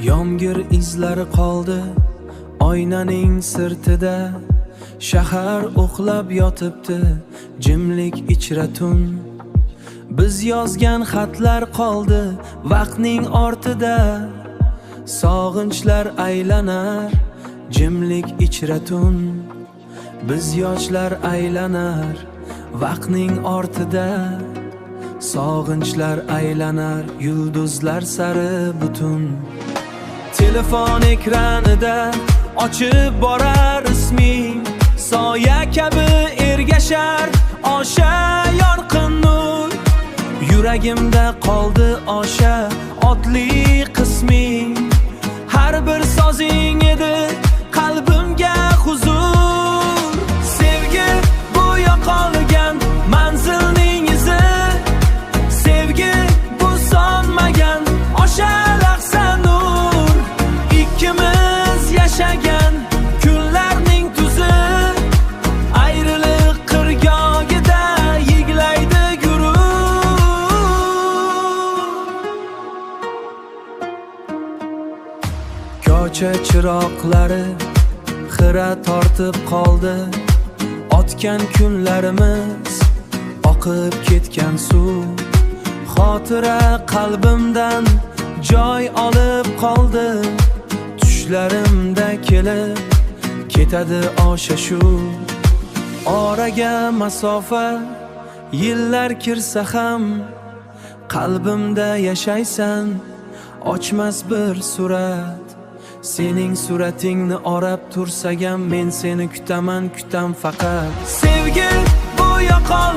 Yomg'ir izlari qoldi oynaning sirtida. Shahar uxlab yotibdi, jimlik ichra tun. Biz yozgan xatlar qoldi vaqtning ortida. Sog'inchlar aylanar, jimlik ichra tun. Biz yoshlar aylanar vaqtning ortida. Sog'inchlar aylanar yulduzlar sari butun. Telefon ekranida ochib borar isming, soya kabi ergashar osha yorqin nur. Yuragimda qoldi osha otli qisming, har bir sozing edi qalbimga huzur. Sevgi bu yo'qolgan manzilning izi, sevgi bu sonmagan osha lahza nur. Ikkimiz yashagan kunlarning tuzi, ayriliq qirg'og'ida yig'laydi gurur. Ko'cha chiroqlari xira tortib qoldi, otgan kunlarimiz oqib ketgan suv. Xotira qalbimdan joy olib qoldi, tushlarimda kelib ketadi osha shu. Oraga masofa yillar kirsa ham, qalbimda yashaysan ochmas bir surat. Sening suratingni orab tursagam, men seni kutam faqat. Sevgi bu yo'qol